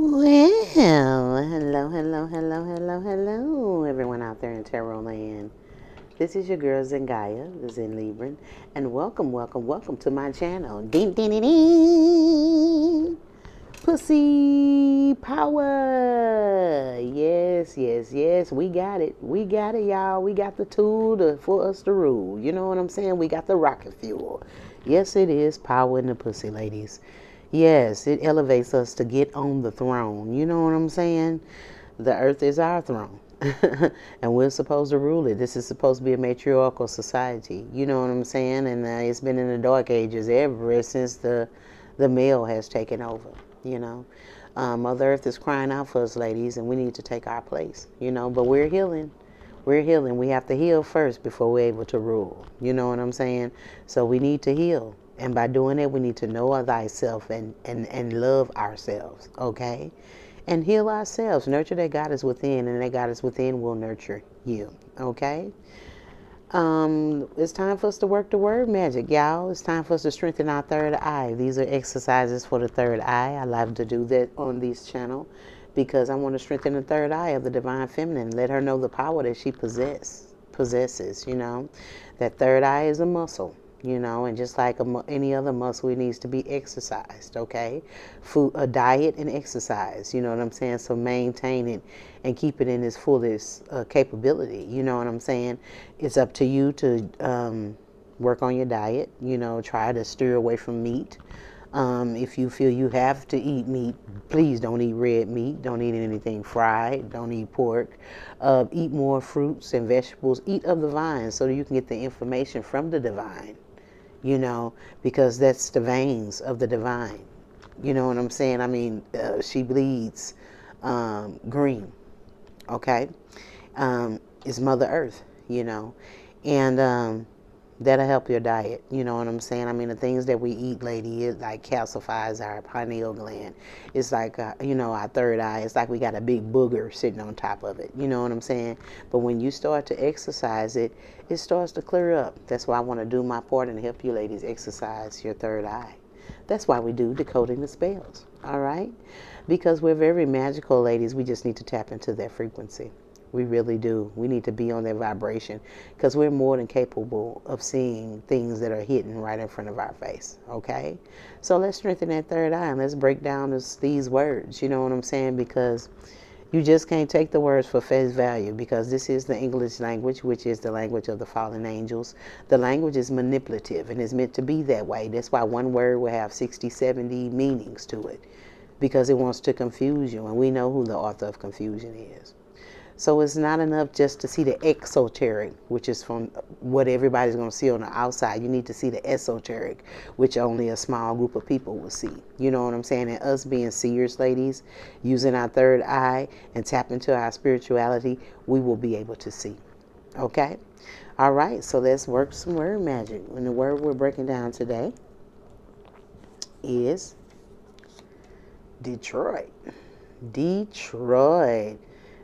Well, hello, everyone out there in Tarot Land. This is your girl Zengaya, the Zen Libran, and welcome to my channel. Ding, ding, ding, ding. Pussy power. Yes, we got it, y'all. We got the tool for us to rule. You know what I'm saying? We got the rocket fuel. Yes, it is power in the pussy, ladies. Yes, it elevates us to get on the throne. You know what I'm saying? The earth is our throne. And we're supposed to rule it. This is supposed to be a matriarchal society. You know what I'm saying? And it's been in the dark ages ever since the male has taken over. You know, Mother Earth is crying out for us, ladies, and we need to take our place. But we're healing. We're healing. We have to heal first before we're able to rule. You know what I'm saying? So we need to heal. And by doing it, we need to know thyself and love ourselves, okay? And heal ourselves. Nurture that God is within, and that God is within will nurture you, okay? It's time for us to work the word magic, y'all. It's time for us to strengthen our third eye. These are exercises for the third eye. I love to do that on this channel because I want to strengthen the third eye of the divine feminine. Let her know the power that she possesses. That third eye is a muscle. And just like any other muscle, it needs to be exercised, okay? Food, a diet and exercise, you know what I'm saying? So maintain it and keep it in its fullest capability, you know what I'm saying? It's up to you to work on your diet, try to steer away from meat. If you feel you have to eat meat, please don't eat red meat. Don't eat anything fried. Don't eat pork. Eat more fruits and vegetables. Eat of the vine so that you can get the information from the divine, because that's the veins of the divine. You know what I'm saying? I mean, she bleeds green, okay? It's Mother Earth, and that'll help your diet. You know what I'm saying? I mean, the things that we eat, lady, it like calcifies our pineal gland. It's like, our third eye. It's like we got a big booger sitting on top of it. You know what I'm saying? But when you start to exercise it, it starts to clear up. That's why I want to do my part and help you ladies exercise your third eye. That's why we do decoding the spells. All right? Because we're very magical, ladies. We just need to tap into that frequency. We really do. We need to be on that vibration because we're more than capable of seeing things that are hidden right in front of our face. Okay? So let's strengthen that third eye and let's break down these words. You know what I'm saying? Because you just can't take the words for face value because this is the English language, which is the language of the fallen angels. The language is manipulative and is meant to be that way. That's why one word will have 60, 70 meanings to it because it wants to confuse you. And we know who the author of confusion is. So it's not enough just to see the exoteric, which is from what everybody's going to see on the outside. You need to see the esoteric, which only a small group of people will see. You know what I'm saying? And us being seers, ladies, using our third eye and tap into our spirituality, we will be able to see. Okay? All right, so let's work some word magic. And the word we're breaking down today is Detroit. Detroit.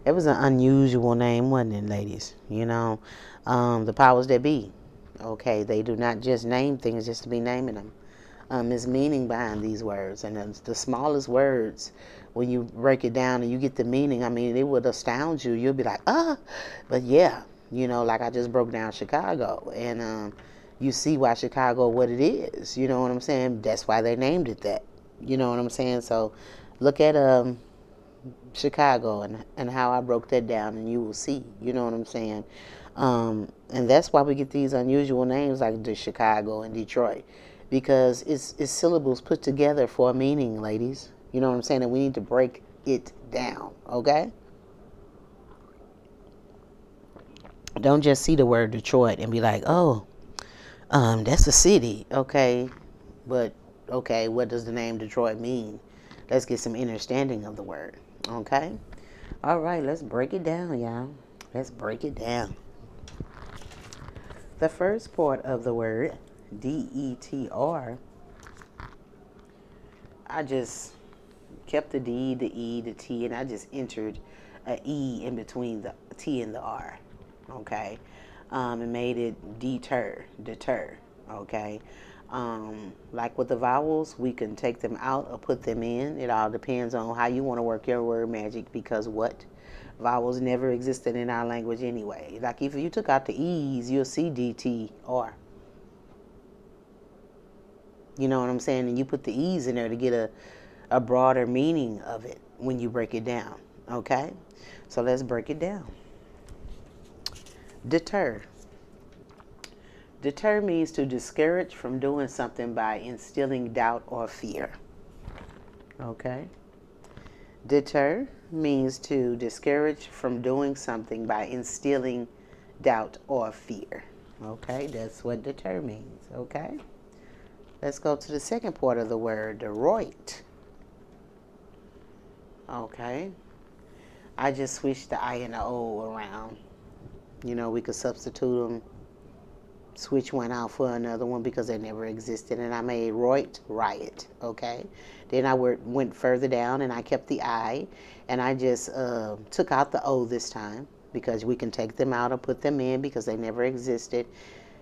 It was an unusual name, wasn't it, ladies? The powers that be. Okay, they do not just name things just to be naming them. There's meaning behind these words, and the smallest words, when you break it down and you get the meaning, I mean, it would astound you. You'll be like, but yeah, like I just broke down Chicago, and you see why Chicago what it is. You know what I'm saying? That's why they named it that. You know what I'm saying? So look at Chicago and how I broke that down, and you will see. You know what I'm saying? And that's why we get these unusual names like the Chicago and Detroit, because it's syllables put together for a meaning, ladies. You know what I'm saying? And we need to break it down, okay? Don't just see the word Detroit and be like, oh, that's a city, okay? But okay, what does the name Detroit mean? Let's get some understanding of the word, okay? All right, let's break it down, y'all. Let's break it down. The first part of the word, D-E-T-R, I just kept the D, the E, the T, and I just entered a E in between the T and the R, okay? And made it deter, okay? Like with the vowels, we can take them out or put them in. It all depends on how you want to work your word magic, because what? Vowels never existed in our language anyway. Like if you took out the E's, you'll see DTR. You know what I'm saying? And you put the E's in there to get a broader meaning of it when you break it down. Okay? So let's break it down. Deter. Deter means to discourage from doing something by instilling doubt or fear. Okay? Deter means to discourage from doing something by instilling doubt or fear. Okay? That's what deter means. Okay? Let's go to the second part of the word, Deroit. Okay? I just switched the I and the O around. You know, we could substitute them, switch one out for another one because they never existed. And I made Roit, riot. Okay? Then I went further down and I kept the I. And I just took out the O this time because we can take them out or put them in because they never existed.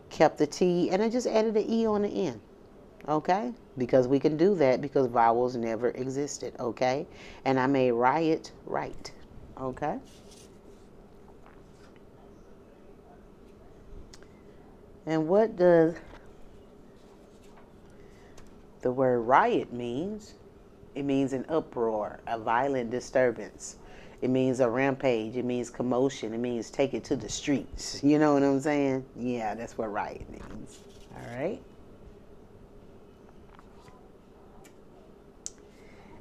Kept the T and I just added an E on the end. Okay? Because we can do that because vowels never existed. Okay? And I made riot, right. Okay? And what does the word riot means? It means an uproar, a violent disturbance. It means a rampage. It means commotion. It means take it to the streets. You know what I'm saying? Yeah, that's what riot means. All right?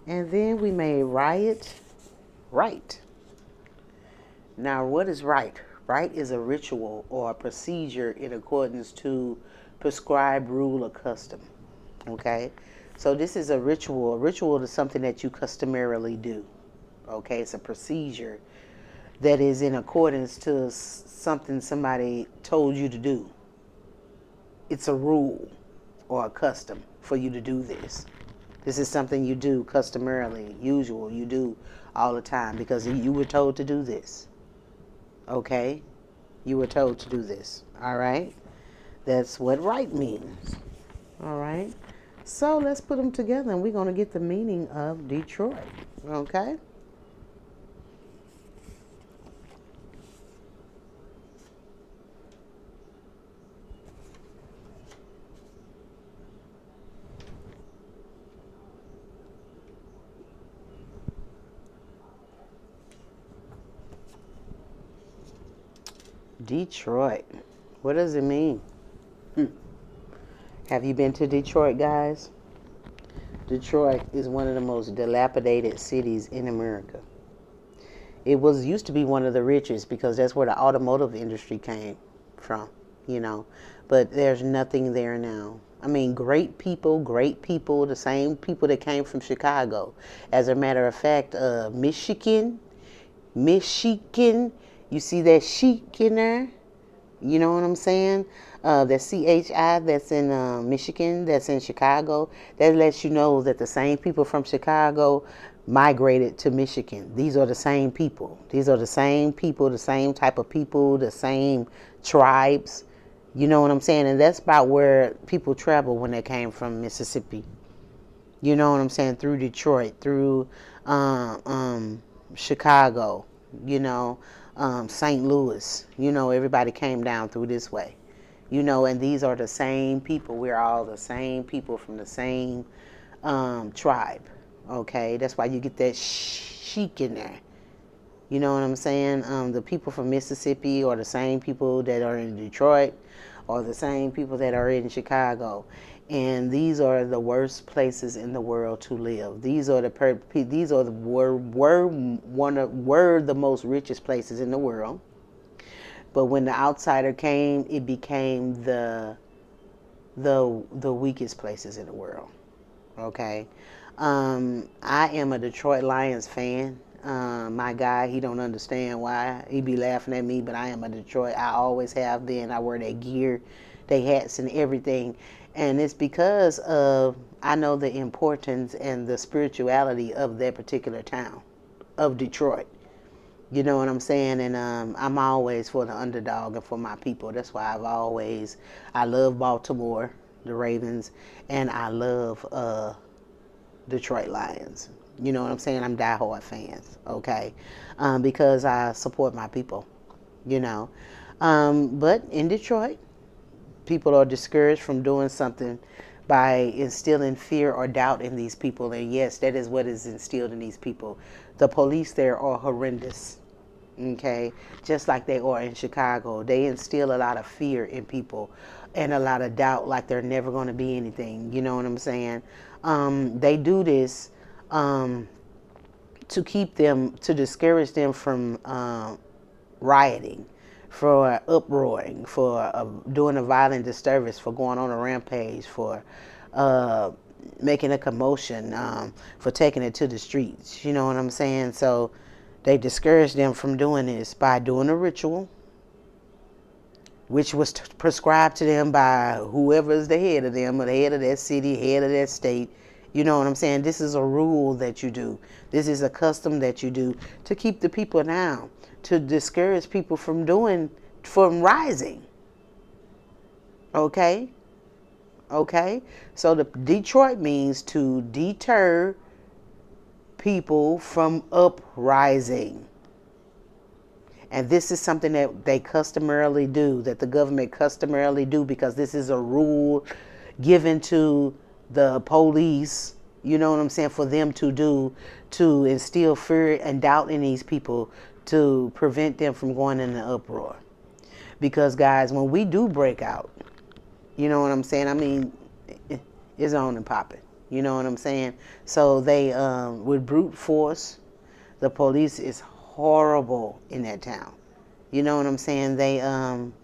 And then we made riot, right. Now, what is right? Right is a ritual or a procedure in accordance to prescribed rule or custom. Okay? So this is a ritual. A ritual is something that you customarily do. Okay? It's a procedure that is in accordance to something somebody told you to do. It's a rule or a custom for you to do this. This is something you do customarily, usual, you do all the time because you were told to do this. Okay? You were told to do this. All right? That's what right means. All right? So let's put them together and we're going to get the meaning of Detroit. Okay? Detroit. What does it mean? Have you been to Detroit, guys? Detroit is one of the most dilapidated cities in America. It used to be one of the richest because that's where the automotive industry came from, you know. But there's nothing there now. I mean, great people, the same people that came from Chicago. As a matter of fact, Michigan, you see that chic in there? You know what I'm saying? That CHI that's in Michigan, that's in Chicago, that lets you know that the same people from Chicago migrated to Michigan. These are the same people. These are the same people, the same type of people, the same tribes. You know what I'm saying? And that's about where people travel when they came from Mississippi. You know what I'm saying? Through Detroit, through Chicago, you know, St. Louis. You know, everybody came down through this way. You know, and these are the same people. We're all the same people from the same tribe. Okay? That's why you get that chic in there. You know what I'm saying? The people from Mississippi are the same people that are in Detroit or the same people that are in Chicago. And these are the worst places in the world to live. These are were the most richest places in the world. But when the outsider came, it became the weakest places in the world. Okay, I am a Detroit Lions fan. My guy, he don't understand why. He be laughing at me, but I am a Detroit. I always have been. I wear their gear, their hats and everything. And it's because of, I know the importance and the spirituality of that particular town, of Detroit. You know what I'm saying? And I'm always for the underdog and for my people. That's why I love Baltimore. the Ravens, and I love Detroit Lions. You know what I'm saying? I'm diehard fans, okay? Because I support my people, you know. But in Detroit, people are discouraged from doing something by instilling fear or doubt in these people. And yes, that is what is instilled in these people. The police there are horrendous, okay? Just like they are in Chicago. They instill a lot of fear in people and a lot of doubt, like they're never going to be anything. You know what I'm saying? They do this to keep them, to discourage them from rioting, for uproaring, for doing a violent disturbance, for going on a rampage, for making a commotion, for taking it to the streets. You know what I'm saying? So they discourage them from doing this by doing a ritual, which was prescribed to them by whoever is the head of them, or the head of that city, head of that state. You know what I'm saying? This is a rule that you do. This is a custom that you do to keep the people down, to discourage people from rising. Okay? Okay? So the Detroit means to deter people from uprising. And this is something that they customarily do, that the government customarily do, because this is a rule given to the police, you know what I'm saying, for them to do, to instill fear and doubt in these people, to prevent them from going in an uproar. Because guys, when we do break out, you know what I'm saying, I mean, it's on and popping. You know what I'm saying? So they, with brute force, the police is horrible in that town. You know what I'm saying? They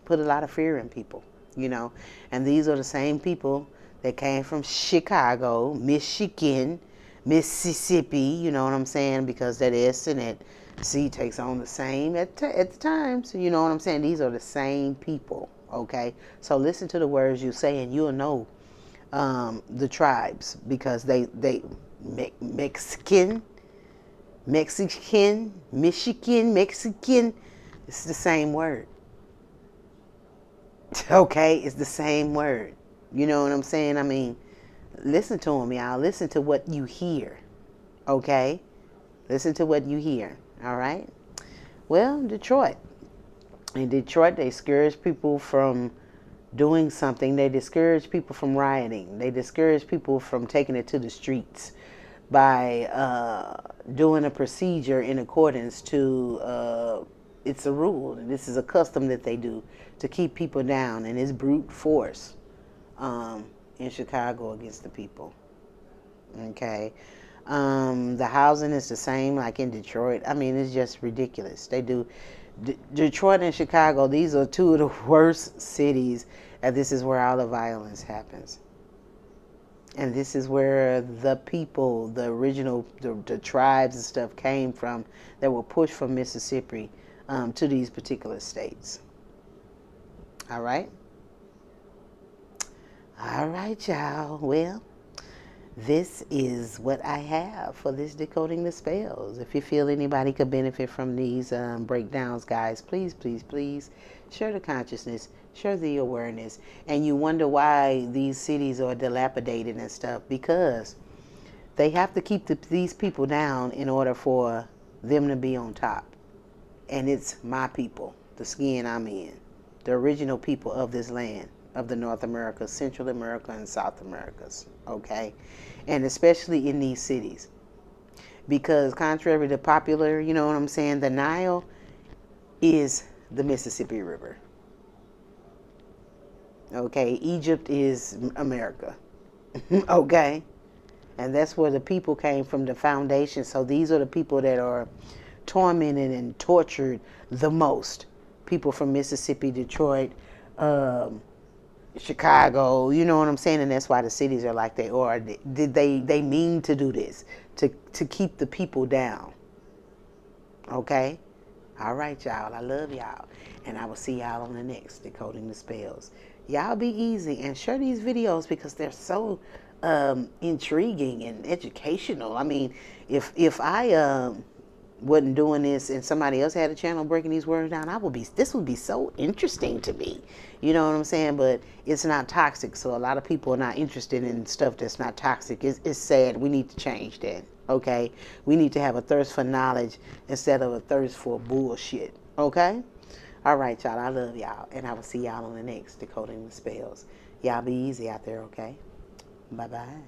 put a lot of fear in people, you know. And these are the same people that came from Chicago, Michigan, Mississippi, you know what I'm saying? Because that S and that C takes on the same at the time. So you know what I'm saying? These are the same people, okay? So listen to the words you say and you'll know the tribes, because they Mexican, Michigan, Mexican, it's the same word. Okay, it's the same word. You know what I'm saying? I mean, listen to them, y'all. Listen to what you hear. Okay? Listen to what you hear. All right? Well, Detroit. In Detroit, they discourage people from doing something. They discourage people from rioting. They discourage people from taking it to the streets by doing a procedure in accordance to, it's a rule. This is a custom that they do to keep people down, and it's brute force in Chicago against the people. Okay. The housing is the same like in Detroit. I mean, it's just ridiculous. They do. Detroit and Chicago, these are two of the worst cities, and this is where all the violence happens. And this is where the people, the original, the tribes and stuff came from that were pushed from Mississippi to these particular states. All right? All right, y'all. Well, this is what I have for this Decoding the Spells. If you feel anybody could benefit from these breakdowns, guys, please, please, please share the consciousness, share the awareness. And you wonder why these cities are dilapidated and stuff, because they have to keep these people down in order for them to be on top. And it's my people, the skin I'm in, the original people of this land, of the North America, Central America, and South Americas, okay? And especially in these cities. Because contrary to popular, you know what I'm saying, the Nile is the Mississippi River. Okay, Egypt is America. Okay? And that's where the people came from, the foundation. So these are the people that are tormented and tortured the most. People from Mississippi, Detroit, Chicago, you know what I'm saying? And that's why the cities are like they are. They mean to do this, to keep the people down. Okay? All right, y'all. I love y'all. And I will see y'all on the next Decoding the Spells. Y'all be easy and share these videos because they're so intriguing and educational. I mean, if I wasn't doing this and somebody else had a channel breaking these words down, this would be so interesting to me. You know what I'm saying? But it's not toxic, so a lot of people are not interested in stuff that's not toxic. It's sad. We need to change that. Okay? We need to have a thirst for knowledge instead of a thirst for bullshit. Okay? All right, y'all. I love y'all, and I will see y'all on the next Decoding the Spells. Y'all be easy out there, okay? Bye-bye.